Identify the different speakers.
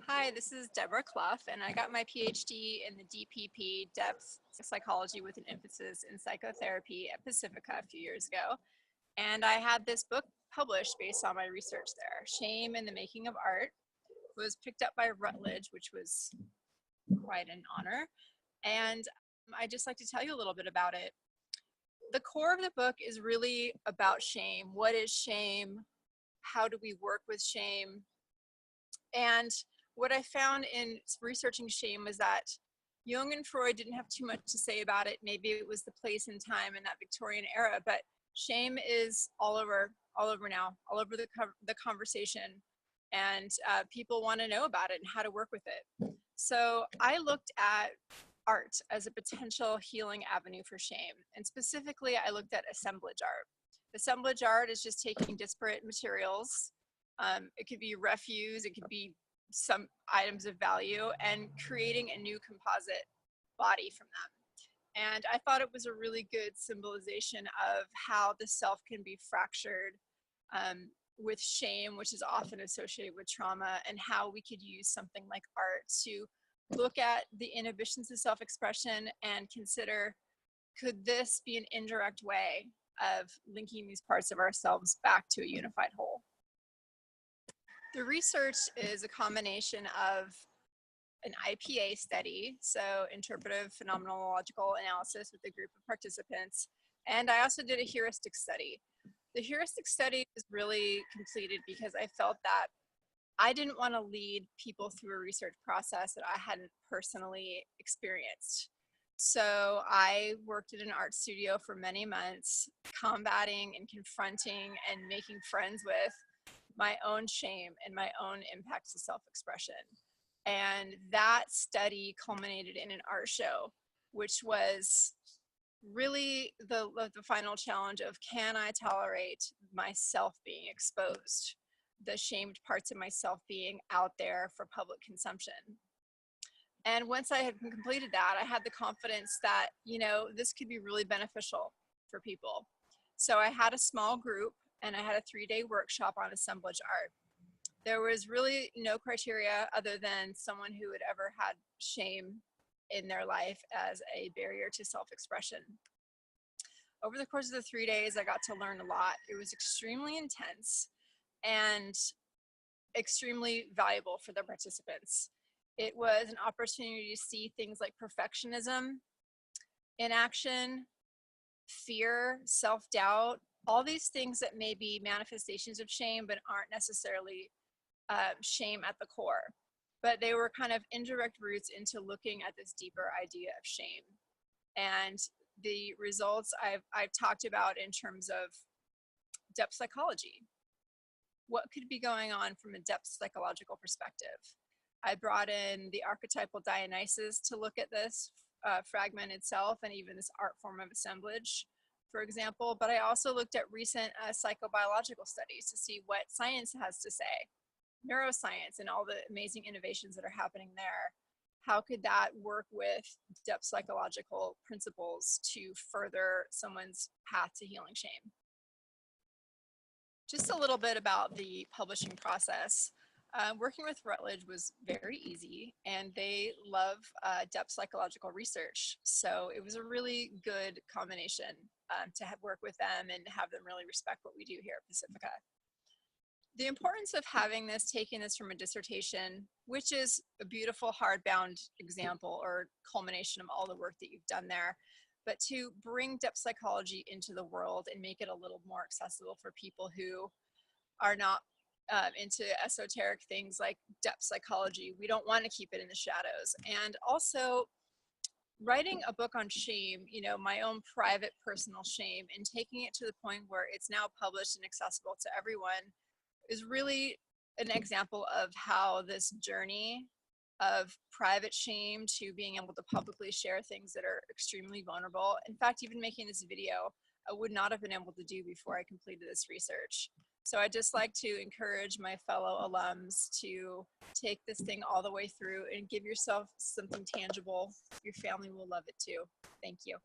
Speaker 1: Hi, this is Deborah Cluff, and I got my PhD in the DPP, Depth Psychology with an emphasis in psychotherapy at Pacifica a few years ago. And I had this book published based on my research there. Shame in the Making of Art was picked up by Routledge, which was quite an honor. And I'd just like to tell you a little bit about it. The core of the book is really about shame. What is shame? How do we work with shame? And what I found in researching shame was that Jung and Freud didn't have too much to say about it. Maybe it was the place and time in that Victorian era, but shame is all over now, all over the conversation, and people want to know about it and how to work with it. So I looked at art as a potential healing avenue for shame, and specifically I looked at assemblage art. Assemblage art is just taking disparate materials. It could be refuse, it could be some items of value, and creating a new composite body from them. And I thought it was a really good symbolization of how the self can be fractured with shame, which is often associated with trauma, and how we could use something like art to look at the inhibitions of self-expression and consider, could this be an indirect way of linking these parts of ourselves back to a unified whole? The research is a combination of an IPA study, so interpretive phenomenological analysis with a group of participants, and I also did a heuristic study. The heuristic study was really completed because I felt that I didn't want to lead people through a research process that I hadn't personally experienced. So I worked at an art studio for many months, combating and confronting and making friends with my own shame and my own impacts to self-expression. And that study culminated in an art show, which was really the final challenge of, can I tolerate myself being exposed, the shamed parts of myself being out there for public consumption? And once I had completed that, I had the confidence that, this could be really beneficial for people. So I had a small group, and I had a 3-day workshop on assemblage art. There was really no criteria other than someone who had ever had shame in their life as a barrier to self-expression. Over the course of the 3 days, I got to learn a lot. It was extremely intense and extremely valuable for the participants. It was an opportunity to see things like perfectionism in action, fear, self-doubt, all these things that may be manifestations of shame but aren't necessarily shame at the core. But they were kind of indirect routes into looking at this deeper idea of shame. And the results I've talked about in terms of depth psychology. What could be going on from a depth psychological perspective? I brought in the archetypal Dionysus to look at this fragment itself and even this art form of assemblage, for example, but I also looked at recent psychobiological studies to see what science has to say, neuroscience and all the amazing innovations that are happening there. How could that work with depth psychological principles to further someone's path to healing shame? Just a little bit about the publishing process. Working with Routledge was very easy, and they love depth psychological research. So it was a really good combination to work with them and have them really respect what we do here at Pacifica. The importance of having this, taking this from a dissertation, which is a beautiful hardbound example or culmination of all the work that you've done there, but to bring depth psychology into the world and make it a little more accessible for people who are not into esoteric things like depth psychology. We don't want to keep it in the shadows. And also writing a book on shame, my own private personal shame, and taking it to the point where it's now published and accessible to everyone is really an example of how this journey of private shame to being able to publicly share things that are extremely vulnerable. In fact, even making this video, I would not have been able to do before I completed this research. So I'd just like to encourage my fellow alums to take this thing all the way through and give yourself something tangible. Your family will love it too. Thank you.